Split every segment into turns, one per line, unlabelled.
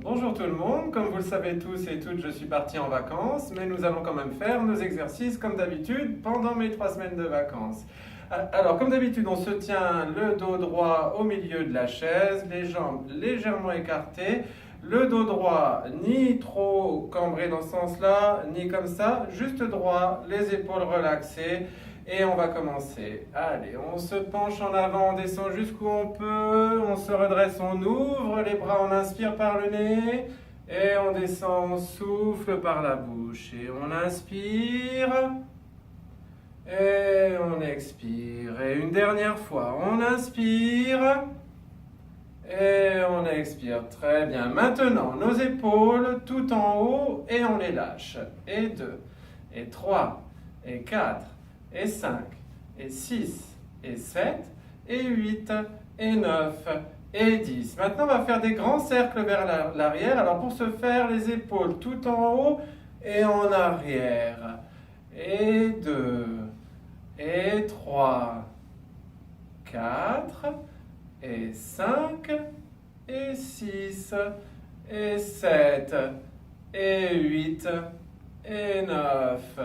Bonjour tout le monde, comme vous le savez tous et toutes, je suis parti en vacances, mais nous allons quand même faire nos exercices comme d'habitude pendant mes 3 semaines de vacances. Alors, comme d'habitude, on se tient le dos droit au milieu de la chaise, les jambes légèrement écartées, le dos droit ni trop cambré dans ce sens-là, ni comme ça, juste droit, les épaules relaxées. Et on va commencer. Allez, on se penche en avant, on descend jusqu'où on peut, on se redresse, on ouvre les bras, on inspire par le nez et on descend, on souffle par la bouche. Et on inspire et on expire. Et une dernière fois, on inspire et on expire. Très bien. Maintenant, nos épaules tout en haut et on les lâche. Et 2, et 3, et 4. Et 5, et 6, et 7, et 8, et 9, et 10. Maintenant, on va faire des grands cercles vers l'arrière. Alors, pour ce faire, les épaules tout en haut et en arrière. Et 2, et 3, 4, et 5, et 6, et 7, et 8, et 9.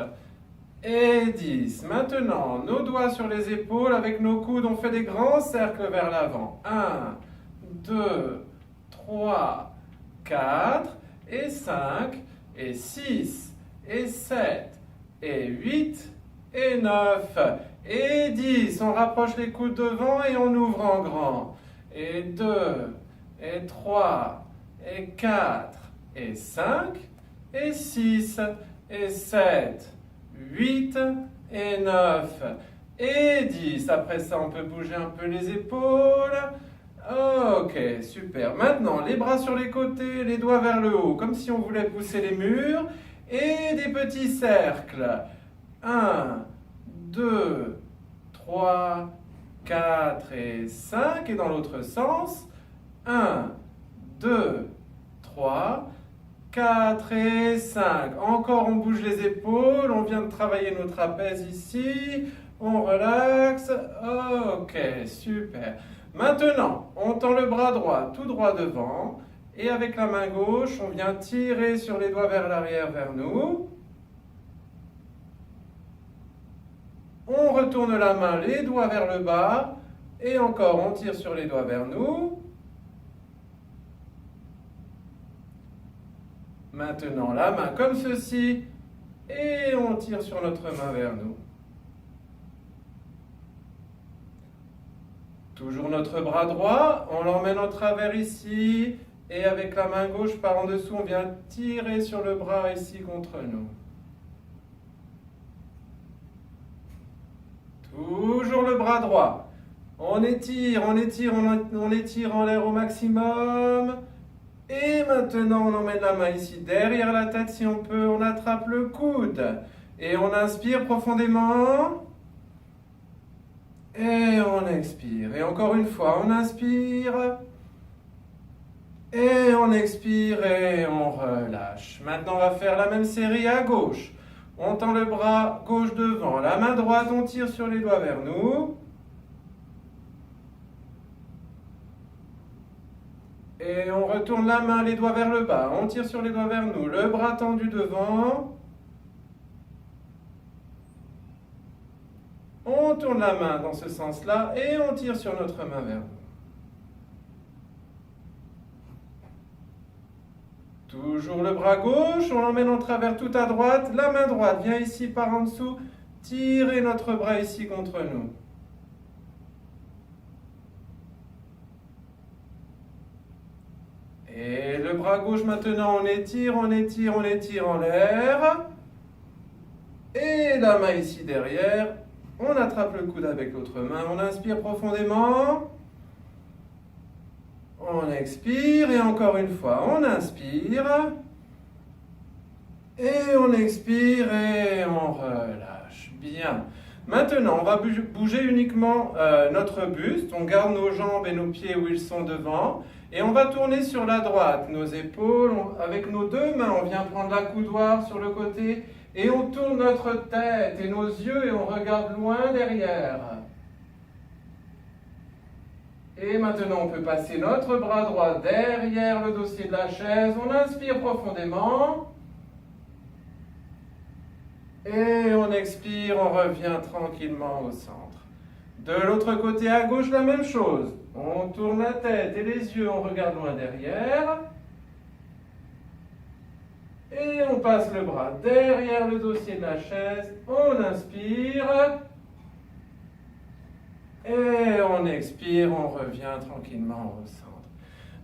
Et 10. Maintenant, nos doigts sur les épaules, avec nos coudes, on fait des grands cercles vers l'avant. 1, 2, 3, 4, et 5, et 6, et 7, et 8, et 9, et 10. On rapproche les coudes devant et on ouvre en grand. Et 2, et 3, et 4, et 5, et 6, et 7, 8 et 9 et 10. Après ça, on peut bouger un peu les épaules. Ok, super. Maintenant, les bras sur les côtés, les doigts vers le haut, comme si on voulait pousser les murs. Et des petits cercles. 1, 2, 3, 4 et 5. Et dans l'autre sens. 1, 2, 3, 4 et 5. Encore, on bouge les épaules. On vient de travailler nos trapèzes ici. On relaxe. Ok, super. Maintenant, on tend le bras droit tout droit devant. Et avec la main gauche, on vient tirer sur les doigts vers l'arrière, vers nous. On retourne la main, les doigts vers le bas. Et encore, on tire sur les doigts vers nous. Maintenant, la main comme ceci, et on tire sur notre main vers nous. Toujours notre bras droit, on l'emmène en travers ici, et avec la main gauche par en dessous, on vient tirer sur le bras ici contre nous. Toujours le bras droit. On étire, on étire, on étire en l'air au maximum. Et maintenant, on emmène la main ici derrière la tête si on peut. On attrape le coude. Et on inspire profondément. Et on expire. Et encore une fois, on inspire. Et on expire et on relâche. Maintenant, on va faire la même série à gauche. On tend le bras gauche devant. La main droite, on tire sur les doigts vers nous. Et on retourne la main, les doigts vers le bas. On tire sur les doigts vers nous. Le bras tendu devant. On tourne la main dans ce sens-là et on tire sur notre main vers nous. Toujours le bras gauche, on l'emmène en travers tout à droite. La main droite vient ici par en dessous. Tirez notre bras ici contre nous. Et le bras gauche maintenant, on étire, on étire, on étire en l'air. Et la main ici derrière, on attrape le coude avec l'autre main, on inspire profondément. On expire et encore une fois, on inspire. Et on expire et on relâche. Bien. Maintenant, on va bouger uniquement notre buste. On garde nos jambes et nos pieds où ils sont devant. Et on va tourner sur la droite nos épaules. Avec nos deux mains, on vient prendre la coudoir sur le côté. Et on tourne notre tête et nos yeux et on regarde loin derrière. Et maintenant, on peut passer notre bras droit derrière le dossier de la chaise. On inspire profondément. Et on expire, on revient tranquillement au centre. De l'autre côté à gauche, la même chose. On tourne la tête et les yeux, on regarde loin derrière. Et on passe le bras derrière le dossier de la chaise. On inspire. Et on expire, on revient tranquillement au centre.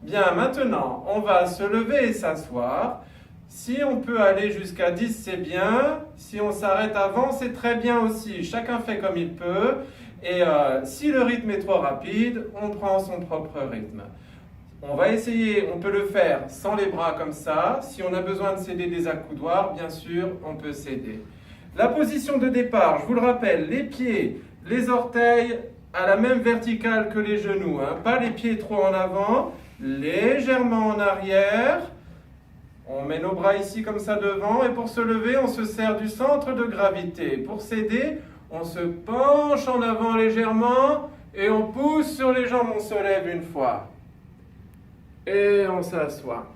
Bien, maintenant, on va se lever et s'asseoir. Si on peut aller jusqu'à 10, c'est bien. Si on s'arrête avant, c'est très bien aussi. Chacun fait comme il peut. Et si le rythme est trop rapide, on prend son propre rythme. On va essayer, on peut le faire sans les bras comme ça. Si on a besoin de s'aider des accoudoirs, bien sûr, on peut s'aider. La position de départ, je vous le rappelle, les pieds, les orteils à la même verticale que les genoux. Pas les pieds trop en avant, légèrement en arrière. On met nos bras ici comme ça devant et pour se lever, on se sert du centre de gravité. Pour s'aider, on se penche en avant légèrement et on pousse sur les jambes, on se lève une fois. Et on s'assoit.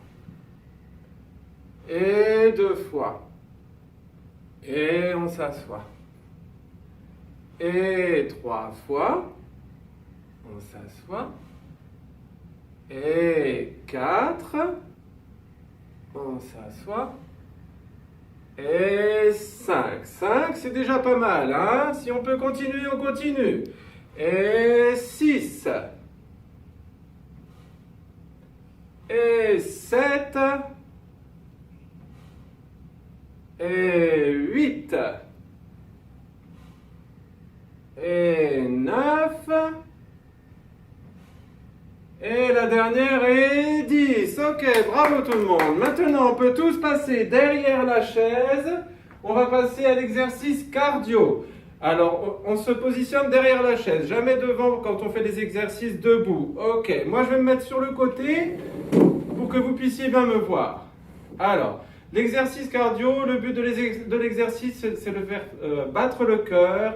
Et 2 fois. Et on s'assoit. Et 3 fois. On s'assoit. Et 4. On s'assoit. Et 5. 5, c'est déjà pas mal, hein? Si on peut continuer, on continue. Et 6. Et 7. Et 8. Et 9. Et la dernière est 10. Ok, bravo tout le monde. Maintenant, on peut tous passer derrière la chaise. On va passer à l'exercice cardio. Alors, on se positionne derrière la chaise, jamais devant quand on fait des exercices debout. Ok, moi je vais me mettre sur le côté pour que vous puissiez bien me voir. Alors, l'exercice cardio, le but de l'exercice, c'est de faire battre le cœur.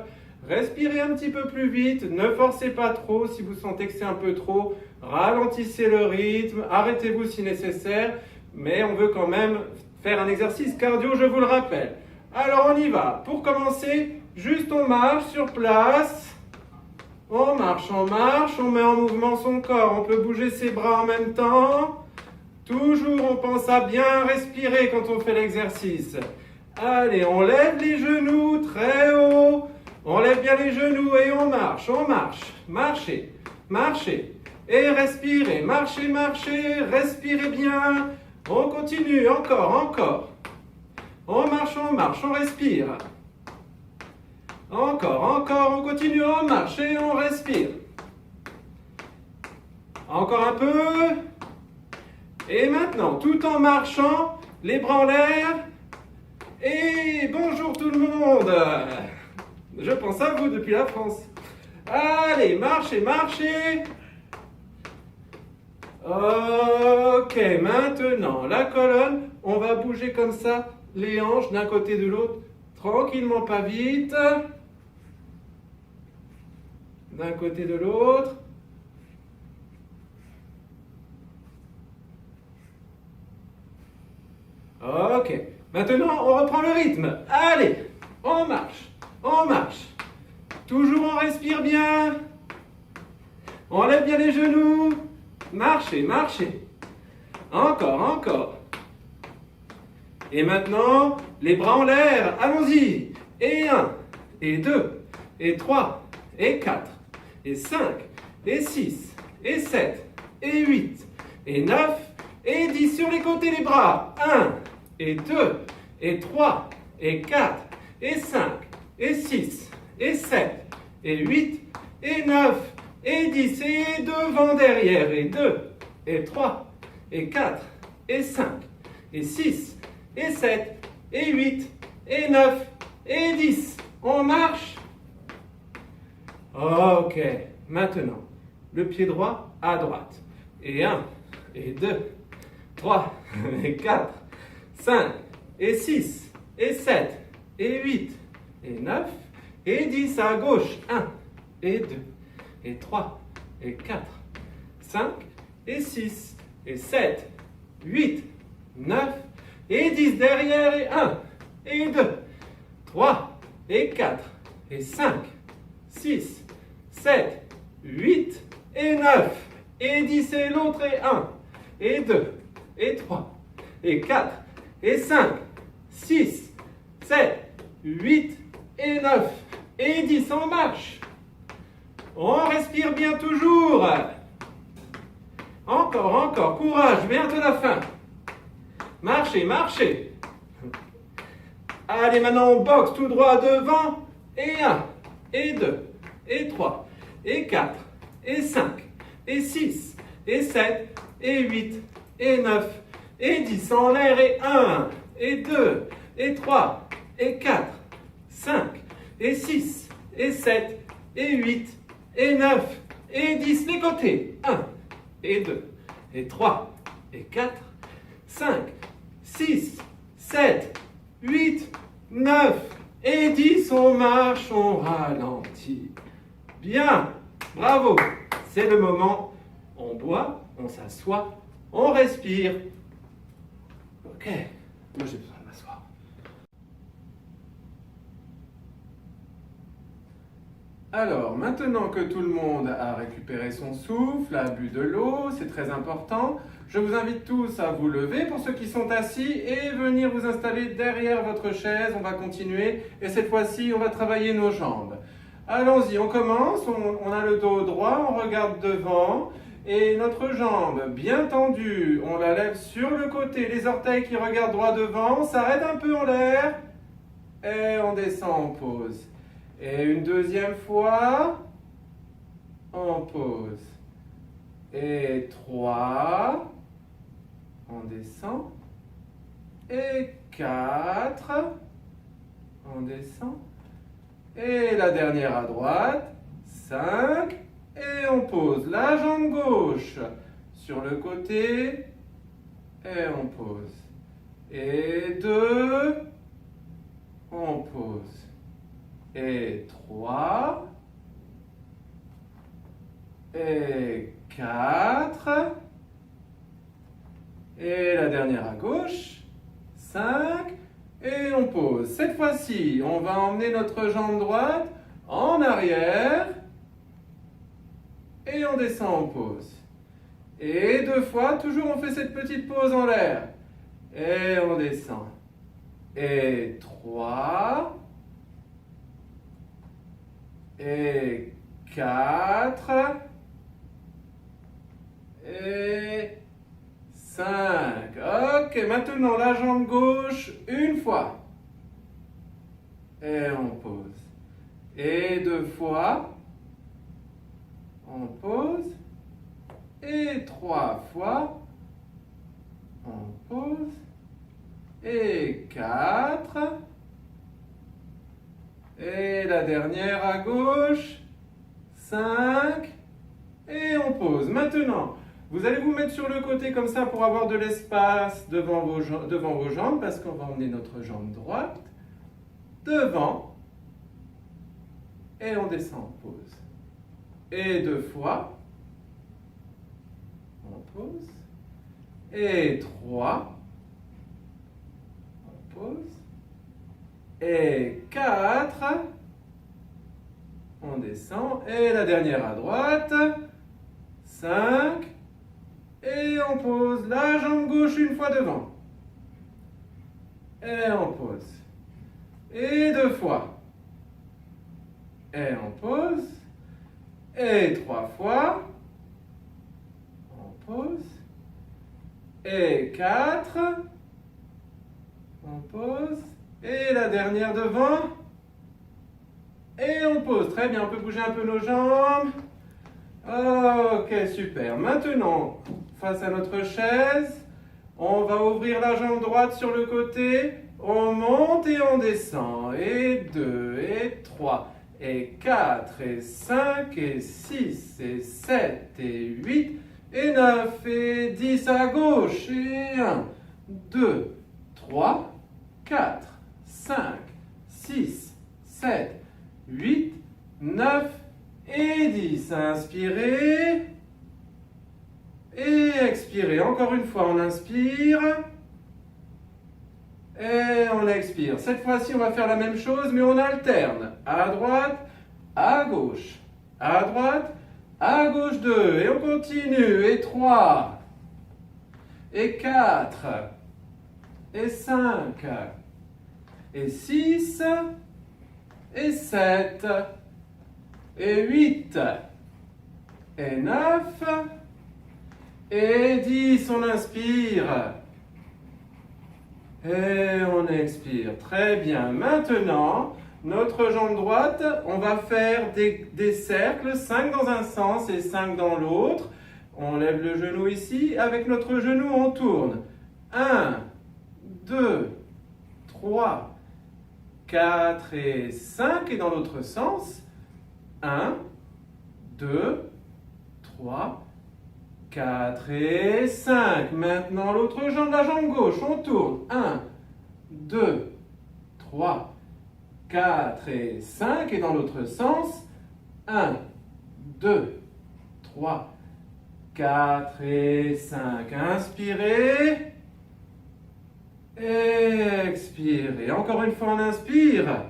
Respirez un petit peu plus vite, ne forcez pas trop. Si vous sentez que c'est un peu trop, ralentissez le rythme, arrêtez-vous si nécessaire. Mais on veut quand même faire un exercice cardio, je vous le rappelle. Alors on y va. Pour commencer, juste on marche sur place. On marche, on met en mouvement son corps. On peut bouger ses bras en même temps. Toujours on pense à bien respirer quand on fait l'exercice. Allez, on lève les genoux très haut. On lève bien les genoux et on marche. Marchez, marchez. Et respirez, marchez, marchez, respirez bien. On continue, encore. On marche, on respire. Encore, on continue, on marche et on respire. Encore un peu. Et maintenant, tout en marchant, les bras en l'air. Et bonjour tout le monde. Je pense à vous depuis la France. Allez, marchez. Ok, maintenant, la colonne, on va bouger comme ça, les hanches d'un côté de l'autre, tranquillement, pas vite. D'un côté de l'autre. Ok, maintenant, on reprend le rythme. Allez, on marche. Toujours on respire bien. On lève bien les genoux. Marchez. Encore. Et maintenant, les bras en l'air. Allons-y. Et 1, et 2, et 3, et 4, et 5, et 6, et 7, et 8, et 9, et 10 sur les côtés les bras. 1, et 2, et 3, et 4, et 5, et 6, et 7, et 8, et 9, et 10, et devant, derrière, et 2, et 3, et 4, et 5, et 6, et 7, et 8, et 9, et 10. On marche. Ok, maintenant, le pied droit à droite. Et 1, et 2, 3, et 4, 5, et 6, et 7, et 8, et 9, et 10 à gauche. 1, et 2, et 3, et 4, 5 et 6 et 7, 8, 9 et 10 derrière et 1 et 2, 3 et 4 et 5, 6, 7, 8 et 9 et 10 et l'autre et 1 et 2 et 3 et 4 et 5, 6, 7, 8 et 9 et 10 en marche. On respire bien toujours. Encore, encore, courage, bientôt la fin. Marchez, marchez. Allez, maintenant on boxe tout droit devant. Et 1, et 2, et 3, et 4, et 5, et 6, et 7, et 8, et 9, et 10 en l'air. Et 1, et 2, et 3, et 4, 5, et 6, et 7, et 8, et 9, et 10 les côtés. 1, et 2, et 3, et 4, 5, 6, 7, 8, 9, et 10. On marche, on ralentit. Bien, bravo. C'est le moment. On boit, on s'assoit, on respire. Ok, moi j'ai besoin de m'asseoir. Alors, maintenant que tout le monde a récupéré son souffle, a bu de l'eau, c'est très important, je vous invite tous à vous lever pour ceux qui sont assis et venir vous installer derrière votre chaise. On va continuer et cette fois-ci, on va travailler nos jambes. Allons-y, on commence, on a le dos droit, on regarde devant et notre jambe bien tendue, on la lève sur le côté, les orteils qui regardent droit devant, on s'arrête un peu en l'air et on descend, on pose. Et une deuxième fois, on pose. Et 3, on descend. Et 4, on descend. Et la dernière à droite, 5, et on pose la jambe gauche sur le côté, et on pose. Et 2, on pose. Et 3, et 4, et la dernière à gauche, 5, et on pose. Cette fois-ci, on va emmener notre jambe droite en arrière, et on descend, on pose. Et 2 fois, toujours on fait cette petite pause en l'air, et on descend. Et 3, et 4, et 5. Ok, maintenant la jambe gauche, une fois. Et on pose. Et 2 fois. On pose. Et 3 fois. On pose. Et 4. Et la dernière à gauche, 5, et on pose. Maintenant, vous allez vous mettre sur le côté comme ça pour avoir de l'espace devant vos jambes, parce qu'on va emmener notre jambe droite devant, et on descend, on pose. Et 2 fois, on pose. Et 3, on pose. Et 4, on descend, et la dernière à droite, 5, et on pose la jambe gauche une fois devant, et on pose, et 2 fois, et on pose, et 3 fois, on pose, et 4, on pose, et la dernière devant. Et on pose. Très bien, on peut bouger un peu nos jambes. Ok, super. Maintenant, face à notre chaise, on va ouvrir la jambe droite sur le côté. On monte et on descend. Et 2, et 3, et 4, et 5, et 6, et 7, et 8, et 9, et 10 à gauche. Et 1, 2, 3, 4, 5, 6, 7, 8, 9 et 10. Inspirez. Et expirez. Encore une fois, on inspire. Et on expire. Cette fois-ci, on va faire la même chose, mais on alterne. À droite, à gauche. À droite, à gauche 2. Et on continue. Et 3. Et 4. Et 5. Et 6. Et 7. Et 8. Et 9. Et 10. On inspire. Et on expire. Très bien. Maintenant, notre jambe droite, on va faire des cercles, 5 dans un sens et 5 dans l'autre. On lève le genou ici. Avec notre genou, on tourne. 1, 2, 3, 4 et 5. Et dans l'autre sens, 1, 2, 3, 4 et 5. Maintenant, l'autre jambe, la jambe gauche, on tourne. 1, 2, 3, 4 et 5. Et dans l'autre sens, 1, 2, 3, 4 et 5. Inspirez. Et expirez. Encore une fois, on inspire.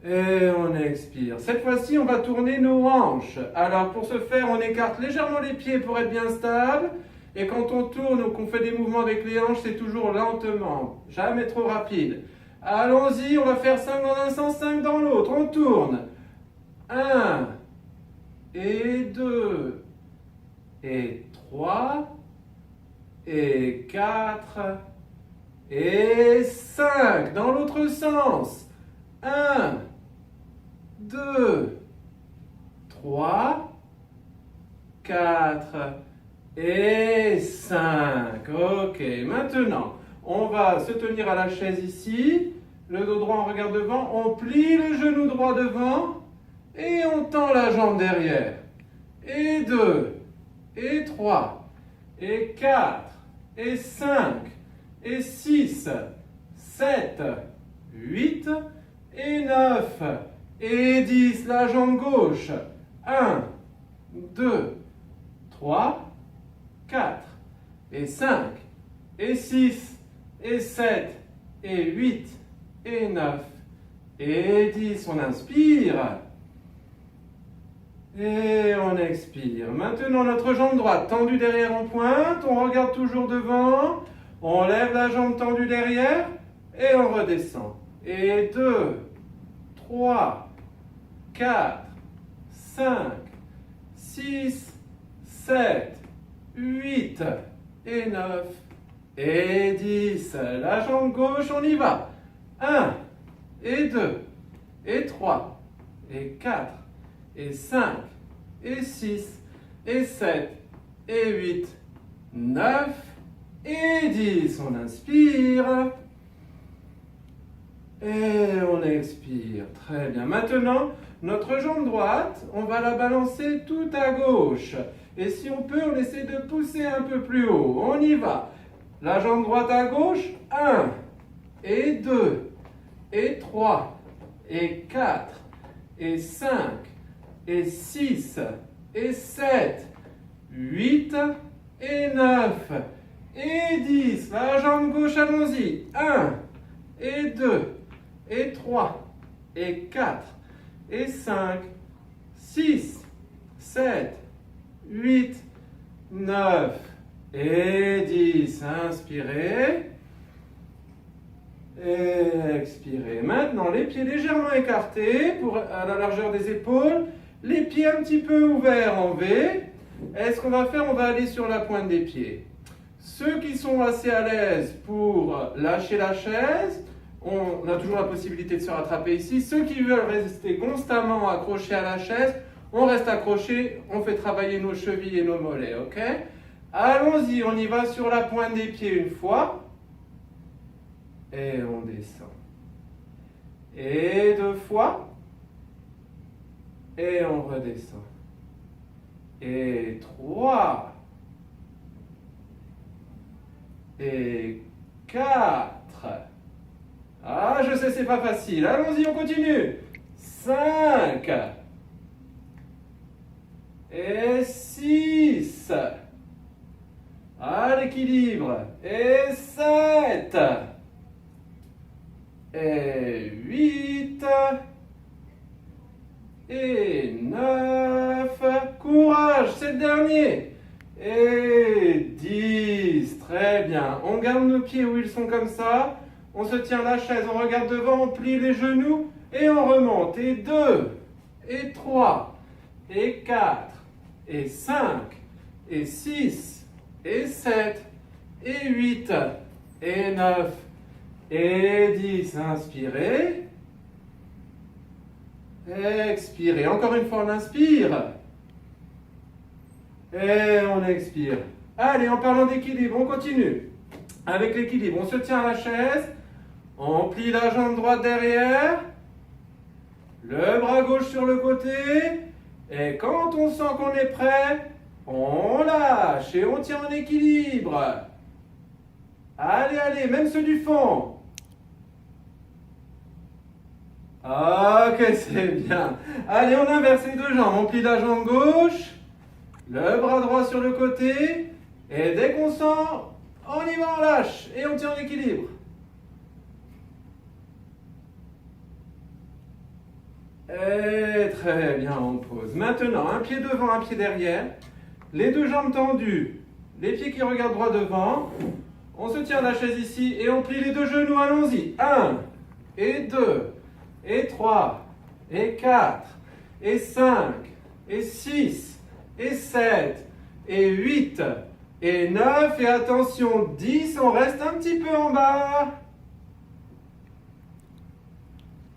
Et on expire. Cette fois-ci, on va tourner nos hanches. Alors, pour ce faire, on écarte légèrement les pieds pour être bien stable. Et quand on tourne ou qu'on fait des mouvements avec les hanches, c'est toujours lentement. Jamais trop rapide. Allons-y, on va faire 5 dans un sens, 5 dans l'autre. On tourne. 1 et 2 et 3 et 4 et 5. Dans l'autre sens. 1, 2, 3, 4 et 5. Ok, maintenant, on va se tenir à la chaise ici. Le dos droit, on regarde devant. On plie le genou droit devant et on tend la jambe derrière. Et 2, et 3, et 4, et 5, et 6, 7, 8, et 9, et 10. La jambe gauche. 1, 2, 3, 4, et 5, et 6, et 7, et 8, et 9, et 10. On inspire. Et on expire. Maintenant, notre jambe droite tendue derrière en pointe. On regarde toujours devant. On lève la jambe tendue derrière. Et on redescend. Et 2, 3, 4, 5, 6, 7, 8, et 9, et 10. La jambe gauche, on y va. 1, et 2, et 3, et 4, et 5, et 6, et 7, et 8, 9, et 10. On inspire. Et on expire. Très bien. Maintenant, notre jambe droite, on va la balancer tout à gauche. Et si on peut, on essaie de pousser un peu plus haut. On y va. La jambe droite à gauche. 1, et 2, et 3, et 4, et 5, et 6, et 7, 8, et 9, et 10. La jambe gauche, allons-y. 1, et 2, et 3, et 4, et 5, 6, 7, 8, 9, et 10. Inspirez. Et expirez. Maintenant, les pieds légèrement écartés à la largeur des épaules. Les pieds un petit peu ouverts en V. Et ce qu'on va faire, on va aller sur la pointe des pieds. Ceux qui sont assez à l'aise pour lâcher la chaise, on a toujours la possibilité de se rattraper ici. Ceux qui veulent rester constamment accrochés à la chaise, on reste accroché, on fait travailler nos chevilles et nos mollets, ok? Allons-y, on y va sur la pointe des pieds une fois. Et on descend. Et 2 fois. Et on redescend. Et 3. Et 4. Ah, je sais, c'est pas facile. Allons-y, on continue. 5. Et 6. À l'équilibre. Et 7. Et 8. Et 9. Courage, c'est le dernier. Et 10. Très bien. On garde nos pieds où ils sont comme ça. On se tient la chaise, on regarde devant, on plie les genoux et on remonte. Et 2. Et 3. Et 4. Et 5. Et 6. Et 7. Et 8. Et 9. Et 10. Inspirez. Expirez. Encore une fois, on inspire. Et on expire. Allez, en parlant d'équilibre, on continue. Avec l'équilibre, on se tient à la chaise. On plie la jambe droite derrière. Le bras gauche sur le côté. Et quand on sent qu'on est prêt, on lâche et on tient en équilibre. Allez, allez, même ceux du fond. Ok, c'est bien. Allez, on inverse les deux jambes. On plie la jambe gauche, le bras droit sur le côté. Et dès qu'on sent, on y va, on lâche et on tient en équilibre. Et très bien, on pose. Maintenant, un pied devant, un pied derrière. Les deux jambes tendues, les pieds qui regardent droit devant. On se tient à la chaise ici et on plie les deux genoux. Allons-y. 1 et 2 et 3 et 4 et 5 et 6 et 7 et 8 et 9. Et attention, 10. On reste un petit peu en bas.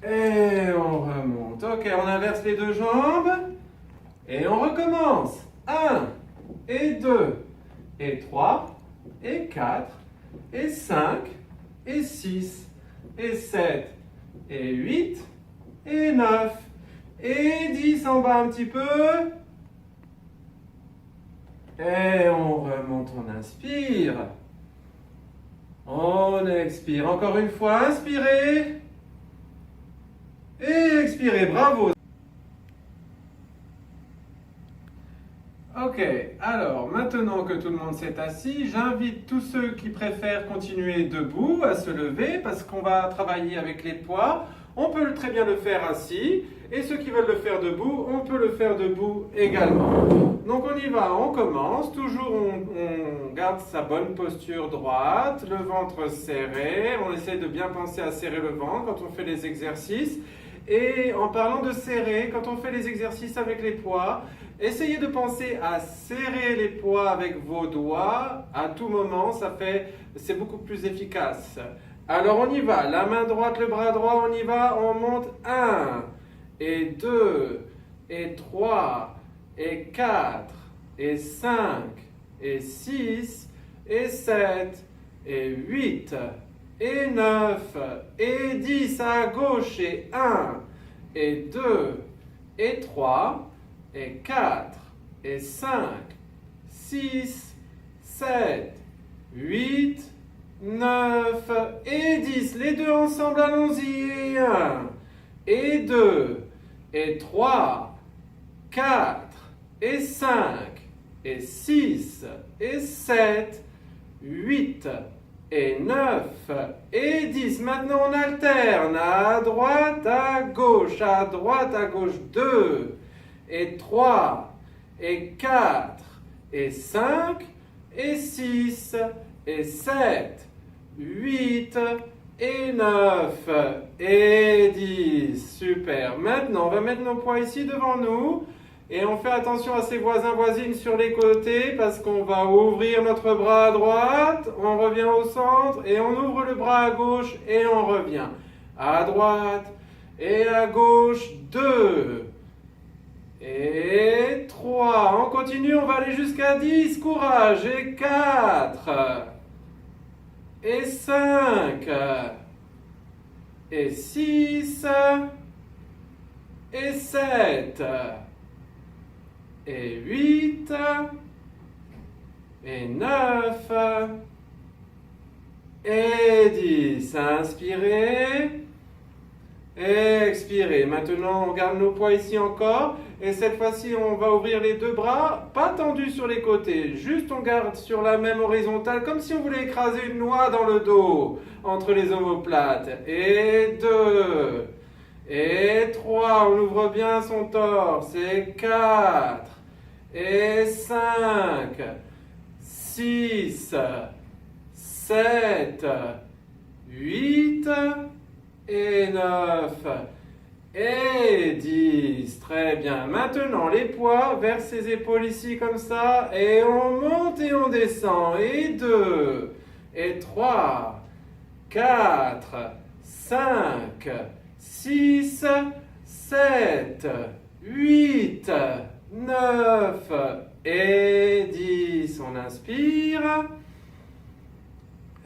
Et on remonte. Ok, on inverse les deux jambes. Et on recommence. 1 et 2 et 3 et 4 et 5 et 6 et 7 et 8 et 9 et 10 en bas un petit peu. Et on remonte, on inspire. On expire. Encore une fois, inspirez. Et expirez, bravo. Ok, alors maintenant que tout le monde s'est assis, j'invite tous ceux qui préfèrent continuer debout à se lever parce qu'on va travailler avec les poids. On peut très bien le faire assis et ceux qui veulent le faire debout, on peut le faire debout également. Donc on y va, on commence. Toujours on garde sa bonne posture droite, le ventre serré. On essaie de bien penser à serrer le ventre quand on fait les exercices. Et en parlant de serrer, quand on fait les exercices avec les poids, essayez de penser à serrer les poids avec vos doigts à tout moment, c'est beaucoup plus efficace. Alors on y va, la main droite, le bras droit, on y va, on monte 1 et 2 et 3 et 4 et 5 et 6 et 7 et 8 et 9 et 10 à gauche et 1 et 2 et 3 et 4 et 5, 6, 7, 8, 9 et 10. Les deux ensemble, allons-y. 1 et 2 et 3, 4 et 5 et 6 et 7, 8 et 9 et 10. Maintenant on alterne à droite, à gauche, 2 et 3 et 4 et 5 et 6 et 7, 8 et 9 et 10. Super. Maintenant, on va mettre nos poids ici devant nous et on fait attention à ses voisins, voisines sur les côtés parce qu'on va ouvrir notre bras à droite, on revient au centre et on ouvre le bras à gauche et on revient. À droite et à gauche, 2 et 3. On continue, on va aller jusqu'à 10. Courage. Et 4 et 5 et 6 et 7 et 8 et 9 et 10. Inspirez. Expirez. Maintenant, on garde nos poids ici encore. Et cette fois-ci, on va ouvrir les deux bras, pas tendus sur les côtés. Juste, on garde sur la même horizontale, comme si on voulait écraser une noix dans le dos, entre les omoplates. Et 2. Et 3. On ouvre bien son torse. Et 4. Et 5. 6. 7. 8. Et 9. Et 10. Très bien. Maintenant, les poids vers ses épaules ici comme ça. Et on monte et on descend. Et 2. Et 3. 4. 5. 6. 7. 8. 9. Et 10. On inspire.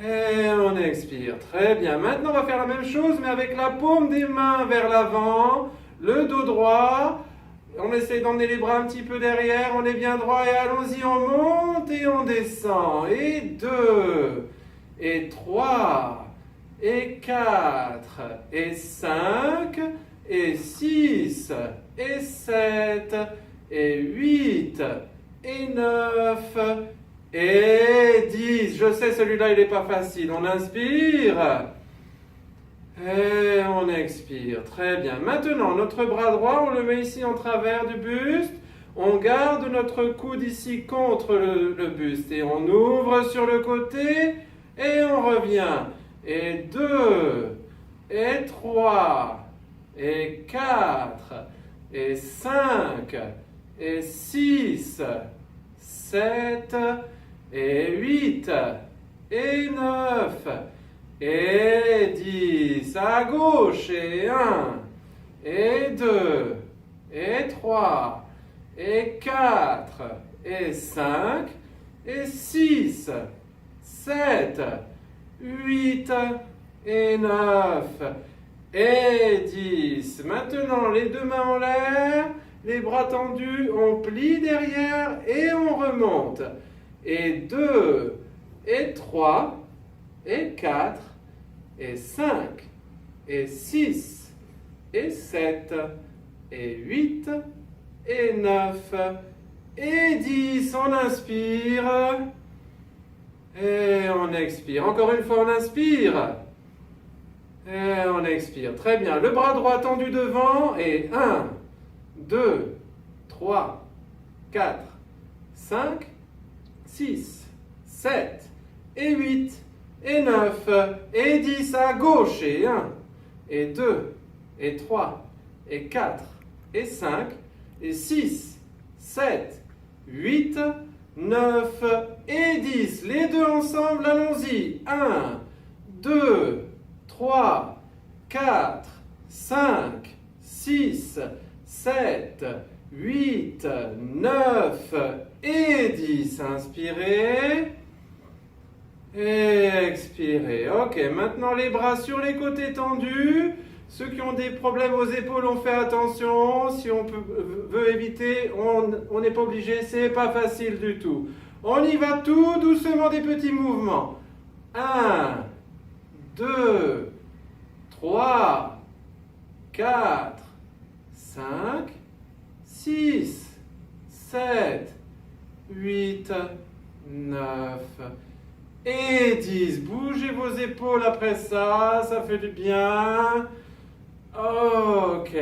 Et on expire. Très bien. Maintenant, on va faire la même chose, mais avec la paume des mains vers l'avant, le dos droit. On essaie d'emmener les bras un petit peu derrière. On est bien droit. Et allons-y, on monte et on descend. Et 2. Et 3. Et 4. Et 5. Et 6. Et 7. Et 8. Et 9. Et 10. Je sais, celui-là, il n'est pas facile. On inspire. Et on expire. Très bien. Maintenant, notre bras droit, on le met ici en travers du buste. On garde notre coude ici contre le buste. Et on ouvre sur le côté. Et on revient. Et 2. Et 3. Et 4. Et 5. Et 6. 7. Et 8, et 9, et 10, à gauche, et 1, et 2, et 3, et 4, et 5, et 6, 7, 8, et 9, et 10. Maintenant, les deux mains en l'air, les bras tendus, on plie derrière et on remonte. Et 2, et 3, et 4, et 5, et 6, et 7, et 8, et 9, et 10. On inspire, et on expire. Encore une fois, on inspire, et on expire. Très bien. Le bras droit tendu devant, et 1, 2, 3, 4, 5, 6, 7, et 8, et 9, et 10 à gauche, et 1, et 2, et 3, et 4, et 5, et 6, 7, 8, 9, et 10. Les deux ensemble, allons-y. 1, 2, 3, 4, 5, 6, 7, 8, 9 et 10. Inspirez. Et expirez. Ok, maintenant les bras sur les côtés tendus. Ceux qui ont des problèmes aux épaules, on fait attention. Si on veut éviter, on n'est pas obligé. C'est pas facile du tout. On y va tout doucement, des petits mouvements. 1, 2, 3, 4, 5, 6, 7, 8, 9 et 10. Bougez vos épaules après ça, ça fait du bien. Ok,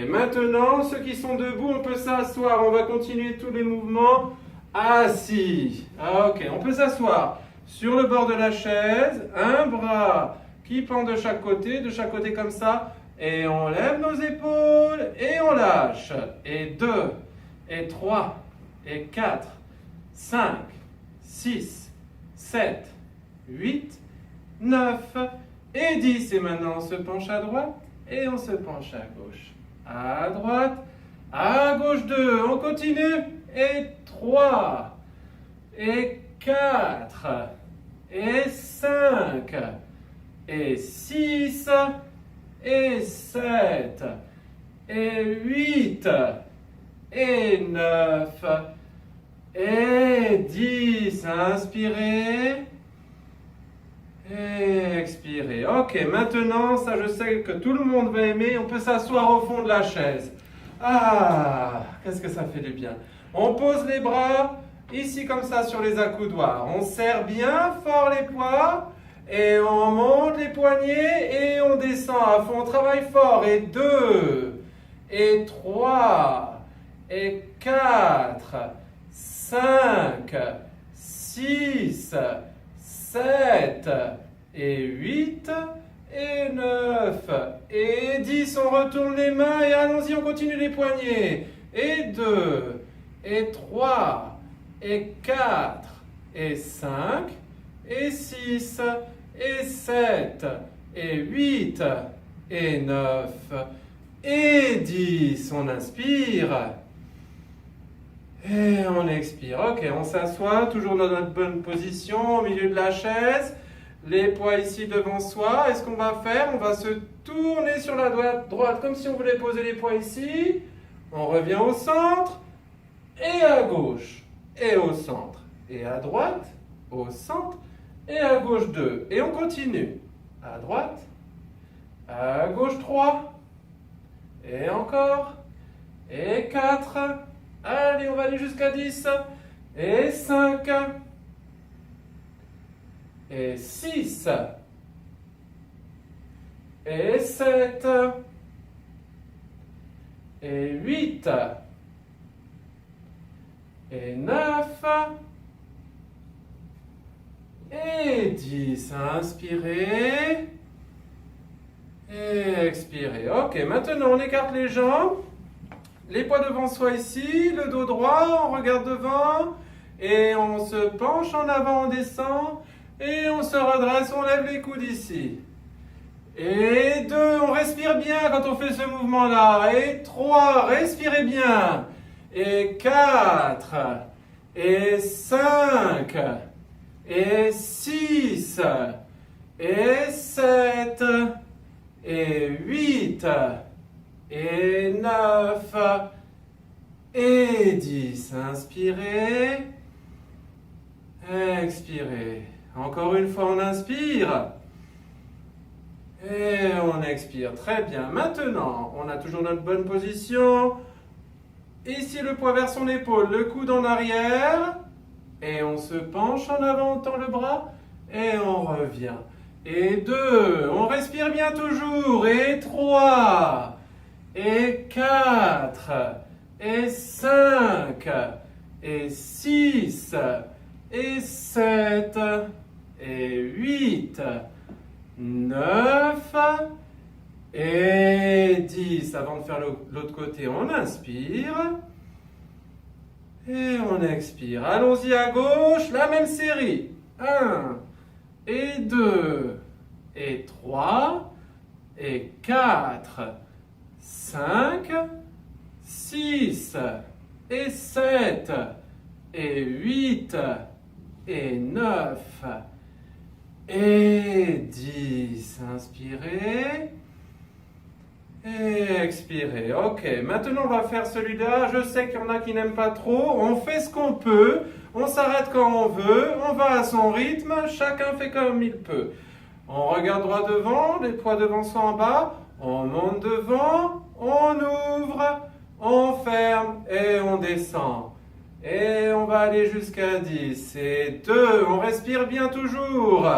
maintenant ceux qui sont debout, on peut s'asseoir. On va continuer tous les mouvements assis. Ok, on peut s'asseoir sur le bord de la chaise, un bras qui pend de chaque côté comme ça. Et on lève nos épaules et on lâche. Et 2, et 3, et 4, 5, 6, 7, 8, 9 et 10. Et maintenant on se penche à droite et on se penche à gauche. À droite, à gauche 2. On continue. Et 3, et 4, et 5, et 6, et 7, et 8, et 9, et 10. Inspirez. Et expirez. Ok, maintenant, ça je sais que tout le monde va aimer. On peut s'asseoir au fond de la chaise. Ah, qu'est-ce que ça fait du bien. On pose les bras ici comme ça sur les accoudoirs. On serre bien fort les poids. Et on monte les poignets et on descend à fond. On travaille fort. Et 2, et 3, et 4, 5, 6, 7, et 8, et 9, et 10. On retourne les mains et allons-y, on continue les poignets. Et 2, et 3, et 4, et 5, et 6, et 7, et 8, et 9, et 10. On inspire. Et on expire. Ok, on s'assoit, toujours dans notre bonne position, au milieu de la chaise. Les poids ici devant soi. Et ce qu'on va faire, on va se tourner sur la droite, comme si on voulait poser les poids ici. On revient au centre, et à gauche, et au centre, et à droite, au centre, et à gauche 2. Et on continue. À droite, à gauche 3, et encore, et 4. Allez, on va aller jusqu'à 10, et 5, et 6, et 7, et 8, et 9, et 10. Inspirez, et expirez. Ok, maintenant on écarte les jambes. Les poids devant soi ici, le dos droit, on regarde devant et on se penche en avant, on descend et on se redresse, on lève les coudes ici. Et 2, on respire bien quand on fait ce mouvement-là. Et 3, respirez bien. Et 4, et 5, et 6, et 7, et 8, et 9, et 10. Inspirez, expirez. Encore une fois, on inspire. Et on expire. Très bien. Maintenant, on a toujours notre bonne position. Ici, le poids vers son épaule, le coude en arrière. Et on se penche en avant, on tend le bras. Et on revient. Et 2, on respire bien toujours. Et 3, et 4, et 5, et 6, et 7, et 8, 9, et 10. Avant de faire l'autre côté, on inspire. Et on expire. Allons-y à gauche, la même série. 1, et 2, et 3, et 4, 5, 6, et 7, et 8, et 9, et 10. Inspirez. Et expirez. Ok, maintenant on va faire celui-là. Je sais qu'il y en a qui n'aiment pas trop. On fait ce qu'on peut. On s'arrête quand on veut. On va à son rythme. Chacun fait comme il peut. On regarde droit devant. Les poids devant sont en bas. On monte devant. On ouvre. On ferme. Et on descend. Et on va aller jusqu'à 10. Et 2. On respire bien toujours.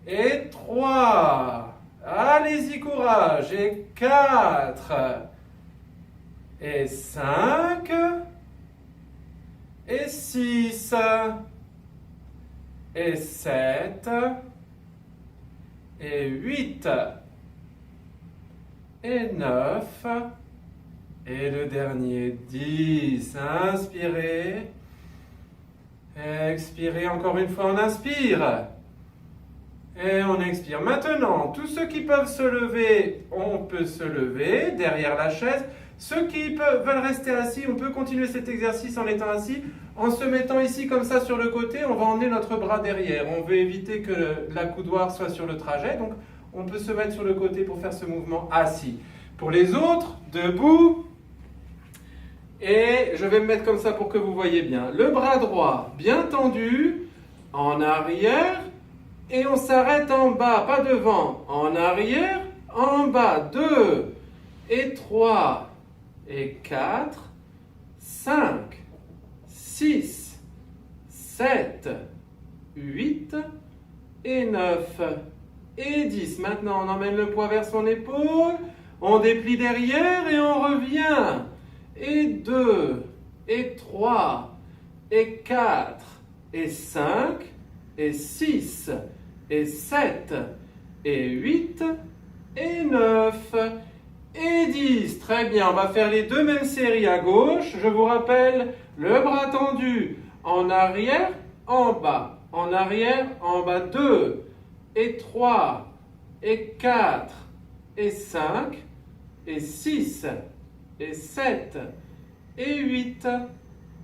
Et 3. Allez-y, courage. Et 4, et 5, et 6, et 7, et 8, et 9, et le dernier 10. Inspirez. Expirez encore une fois, on inspire. Et on expire. Maintenant, tous ceux qui peuvent se lever, on peut se lever derrière la chaise. Ceux qui veulent rester assis, on peut continuer cet exercice en étant assis. En se mettant ici comme ça sur le côté, on va emmener notre bras derrière. On veut éviter que l'accoudoir soit sur le trajet. Donc, on peut se mettre sur le côté pour faire ce mouvement assis. Pour les autres, debout. Et je vais me mettre comme ça pour que vous voyez bien. Le bras droit bien tendu, en arrière. Et on s'arrête en bas, pas devant. En arrière, en bas. 2 et 3 et 4, 5, 6, 7, 8 et 9 et 10. Maintenant, on emmène le poids vers son épaule. On déplie derrière et on revient. Et 2 et 3 et 4 et 5 et 6 et 7 et 8 et 9 et 10. Très bien, on va faire les deux mêmes séries à gauche. Je vous rappelle, le bras tendu en arrière, en bas. En arrière, en bas. 2 et 3 et 4 et 5 et 6 et 7 et 8,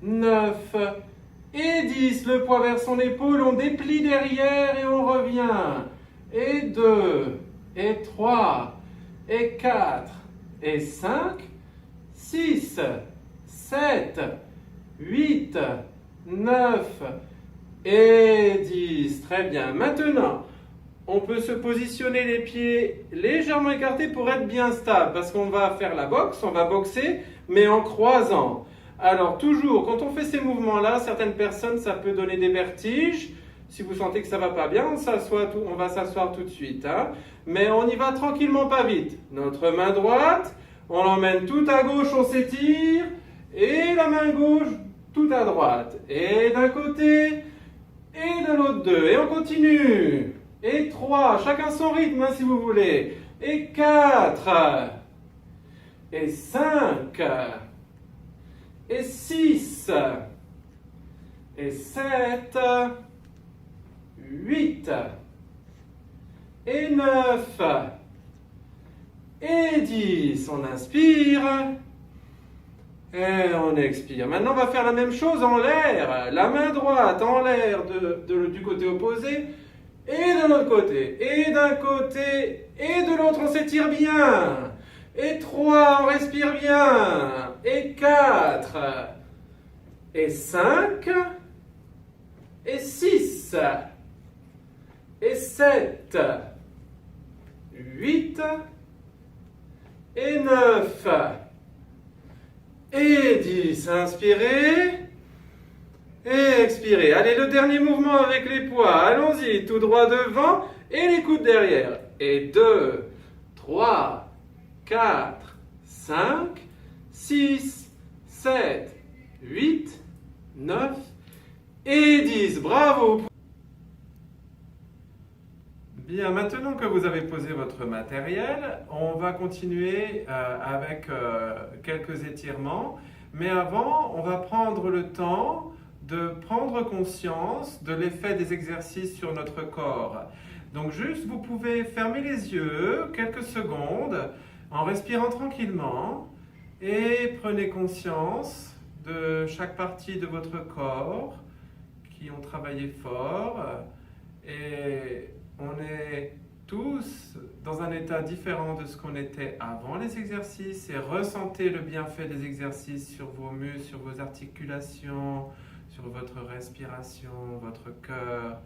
9 et 10. Le poids vers son épaule, on déplie derrière et on revient. Et 2 et 3 et 4 et 5, 6, 7, 8, 9 et 10. Très bien. Maintenant, on peut se positionner les pieds légèrement écartés pour être bien stable, parce qu'on va faire la boxe, on va boxer, mais en croisant. Alors toujours, quand on fait ces mouvements-là, certaines personnes, ça peut donner des vertiges. Si vous sentez que ça va pas bien, on va s'asseoir tout de suite. Hein. Mais on y va tranquillement, pas vite. Notre main droite, on l'emmène tout à gauche, on s'étire. Et la main gauche, tout à droite. Et d'un côté, et de l'autre 2. Et on continue. Et 3, chacun son rythme hein, si vous voulez. Et 4. Et 5. Et 6. Et 7. 8. Et 9. Et 10. On inspire. Et on expire. Maintenant, on va faire la même chose en l'air. La main droite en l'air du côté opposé. Et de l'autre côté, et d'un côté, et de l'autre, on s'étire bien. Et 3, on respire bien. Et 4, et 5, et 6, et 7, 8, et 9, et 10. Inspirez. Et expirez. Allez, le dernier mouvement avec les poids. Allons-y, tout droit devant et les coudes derrière. Et 2, 3, 4, 5, 6, 7, 8, 9 et 10. Bravo! Bien, maintenant que vous avez posé votre matériel, on va continuer avec quelques étirements. Mais avant, on va prendre le temps de prendre conscience de l'effet des exercices sur notre corps. Donc juste, vous pouvez fermer les yeux quelques secondes en respirant tranquillement et prenez conscience de chaque partie de votre corps qui ont travaillé fort. Et on est tous dans un état différent de ce qu'on était avant les exercices et ressentez le bienfait des exercices sur vos muscles, sur vos articulations, sur votre respiration, votre cœur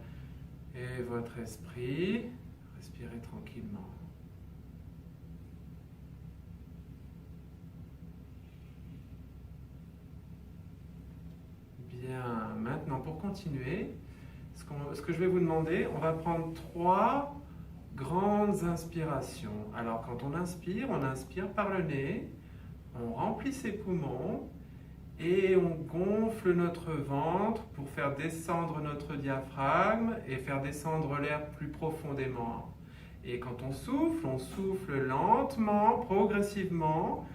et votre esprit. Respirez tranquillement. Bien, maintenant pour continuer, ce que je vais vous demander, on va prendre 3 grandes inspirations. Alors quand on inspire par le nez, on remplit ses poumons et on gonfle notre ventre pour faire descendre notre diaphragme et faire descendre l'air plus profondément. Et quand on souffle lentement, progressivement,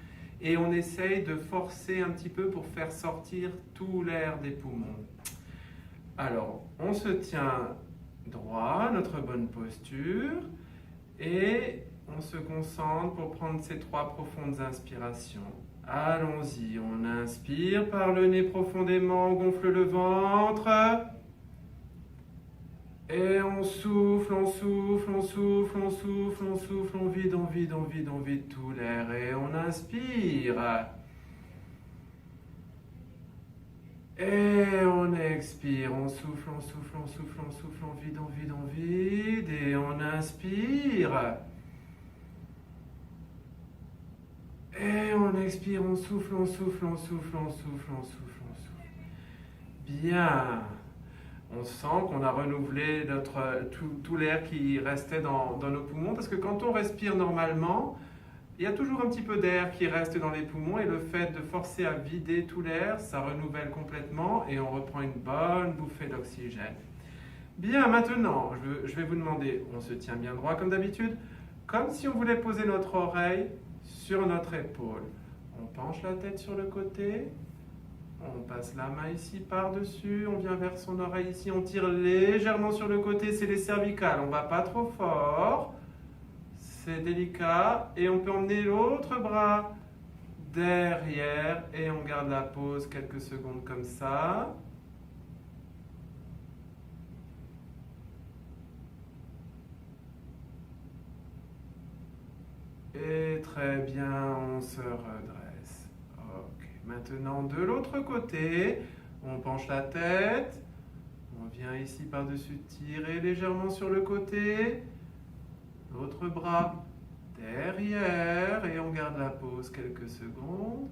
et on essaye de forcer un petit peu pour faire sortir tout l'air des poumons. Alors, on se tient droit, notre bonne posture, et on se concentre pour prendre ces 3 profondes inspirations. Allons-y, on inspire par le nez profondément, on gonfle le ventre. Et on souffle, on souffle, on souffle, on souffle, on souffle, on vide, on vide, on vide, on vide tout l'air. Et on inspire. Et Et on expire, on souffle, on souffle, on souffle, on souffle, on vide, on vide, on vide. Et on inspire. Et on expire, on souffle, on souffle, on souffle, on souffle, on souffle, on souffle. Bien. On sent qu'on a renouvelé tout l'air qui restait dans nos poumons. Parce que quand on respire normalement, il y a toujours un petit peu d'air qui reste dans les poumons. Et le fait de forcer à vider tout l'air, ça renouvelle complètement. Et on reprend une bonne bouffée d'oxygène. Bien, maintenant, je vais vous demander, on se tient bien droit comme d'habitude, comme si on voulait poser notre oreille sur notre épaule. On penche la tête sur le côté, on passe la main ici par-dessus, on vient vers son oreille ici, on tire légèrement sur le côté, c'est les cervicales, on ne va pas trop fort, c'est délicat, et on peut emmener l'autre bras derrière, et on garde la pause quelques secondes comme ça. Et très bien, on se redresse. Ok, maintenant de l'autre côté, on penche la tête, on vient ici par-dessus tirer légèrement sur le côté, l'autre bras derrière et on garde la pause quelques secondes.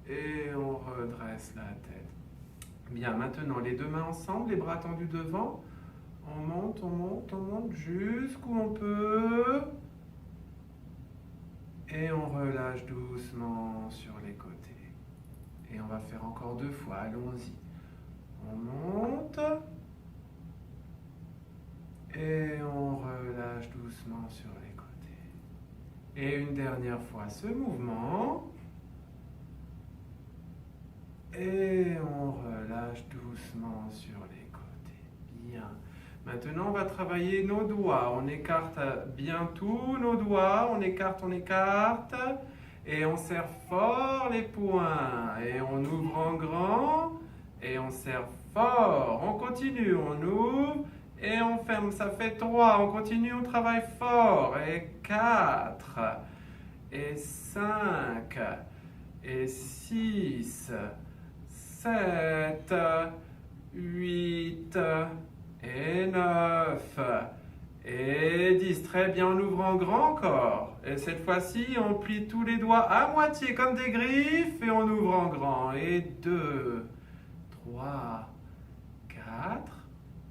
Et on redresse la tête. Bien, maintenant les deux mains ensemble, les bras tendus devant. On monte, on monte, on monte jusqu'où on peut. Et on relâche doucement sur les côtés. Et on va faire encore 2 fois, allons-y. On monte. Et on relâche doucement sur les côtés. Et une dernière fois ce mouvement. Et on relâche doucement sur les côtés. Bien. Maintenant, on va travailler nos doigts. On écarte bien tous nos doigts. On écarte, on écarte. Et on serre fort les poings. Et on ouvre en grand. Et on serre fort. On continue, on ouvre. Et on ferme. Ça fait 3. On continue, on travaille fort. Et 4. Et 5. Et 6. 7, 8 et 9 et 10. Très bien, on ouvre en grand encore. Et cette fois-ci, on plie tous les doigts à moitié comme des griffes et on ouvre en grand. Et 2, 3, 4,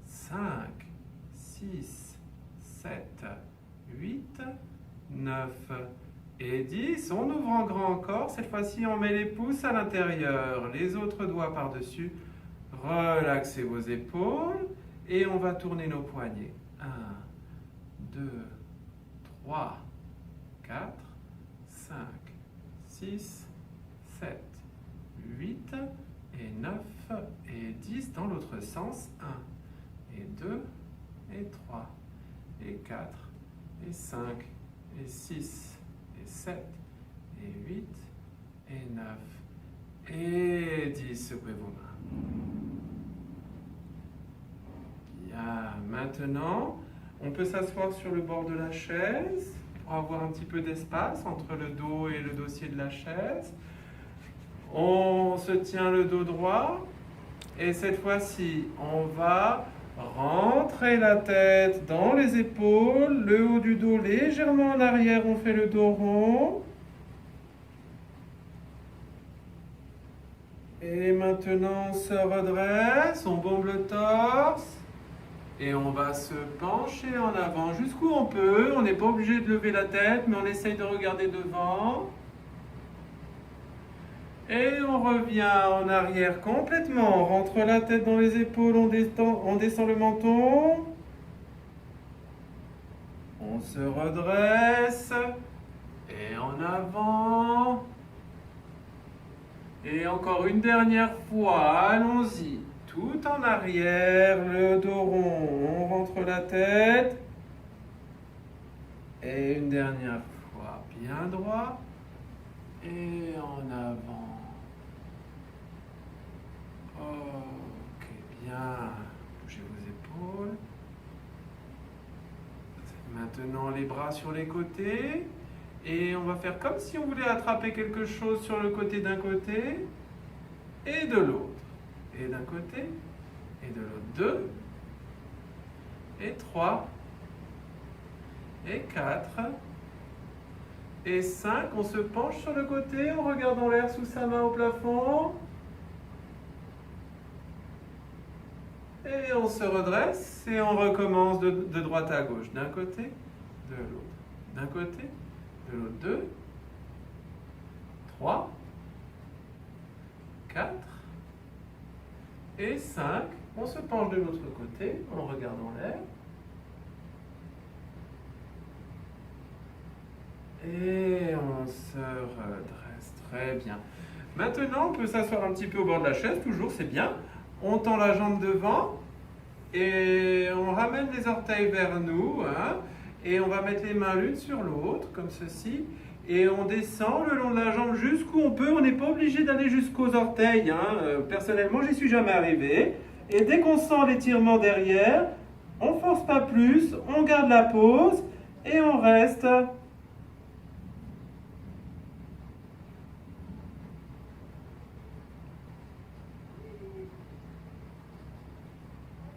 5, 6, 7, 8, 9 et 10, on ouvre en grand encore. Cette fois-ci, on met les pouces à l'intérieur, les autres doigts par-dessus. Relaxez vos épaules et on va tourner nos poignets. 1, 2, 3, 4, 5, 6, 7, 8 et 9 et 10 dans l'autre sens. 1 et 2 et 3 et 4 et 5 et 6 et 7, et 8, et 9, et 10. Secouez vos mains. Bien, maintenant, on peut s'asseoir sur le bord de la chaise pour avoir un petit peu d'espace entre le dos et le dossier de la chaise. On se tient le dos droit, et cette fois-ci, on va rentrer la tête dans les épaules, le haut du dos légèrement en arrière, on fait le dos rond. Et maintenant, on se redresse, on bombe le torse. Et on va se pencher en avant jusqu'où on peut. On n'est pas obligé de lever la tête, mais on essaye de regarder devant. Et on revient en arrière complètement. On rentre la tête dans les épaules, on descend le menton. On se redresse. Et en avant. Et encore une dernière fois, allons-y. Tout en arrière, le dos rond. On rentre la tête. Et une dernière fois, bien droit. Et en avant. Ok, bien. Bougez vos épaules. Maintenant, les bras sur les côtés. Et on va faire comme si on voulait attraper quelque chose sur le côté d'un côté et de l'autre. Et d'un côté et de l'autre. 2 et 3 et 4 et 5. On se penche sur le côté en regardant l'air sous sa main au plafond. Et on se redresse et on recommence de droite à gauche. D'un côté, de l'autre. D'un côté, de l'autre. 2, 3, 4 et 5. On se penche de l'autre côté en regardant l'air. Et on se redresse. Très bien. Maintenant, on peut s'asseoir un petit peu au bord de la chaise, toujours, c'est bien. On tend la jambe devant et on ramène les orteils vers nous. Hein, et on va mettre les mains l'une sur l'autre, comme ceci. Et on descend le long de la jambe jusqu'où on peut. On n'est pas obligé d'aller jusqu'aux orteils. Hein. Personnellement, j'y suis jamais arrivé. Et dès qu'on sent l'étirement derrière, on ne force pas plus, on garde la pause et on reste.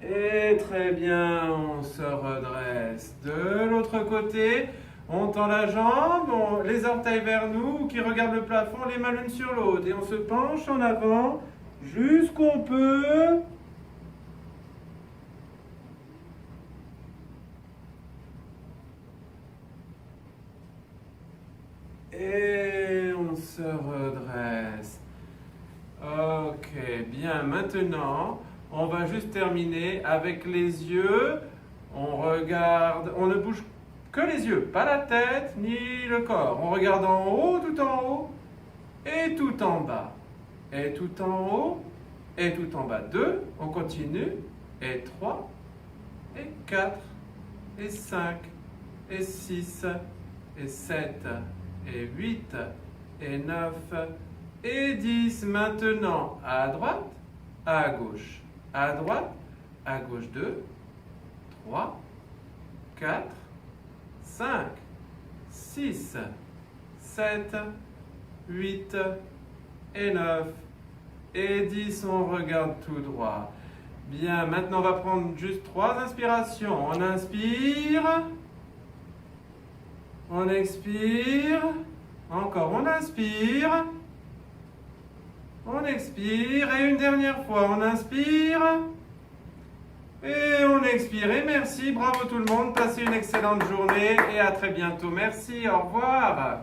Et très bien, on se redresse. De l'autre côté, on tend la jambe, les orteils vers nous, qui regardent le plafond, les mains l'une sur l'autre. Et on se penche en avant jusqu'où on peut. Et on se redresse. Ok, bien, maintenant, on va juste terminer avec les yeux. On regarde, on ne bouge que les yeux, pas la tête ni le corps. On regarde en haut, tout en haut, et tout en bas. Et tout en haut, et tout en bas. 2, on continue. Et 3, et 4, et 5, et 6, et 7, et 8, et 9, et 10. Maintenant, à droite, à gauche. À droite, à gauche. 2, 3, 4, 5, 6, 7, 8, et 9, et 10. On regarde tout droit. Bien, maintenant on va prendre juste 3 inspirations. On inspire. On expire. Encore, on inspire. On expire. Et une dernière fois, on inspire. Et on expire. Et merci, bravo tout le monde. Passez une excellente journée et à très bientôt. Merci, au revoir.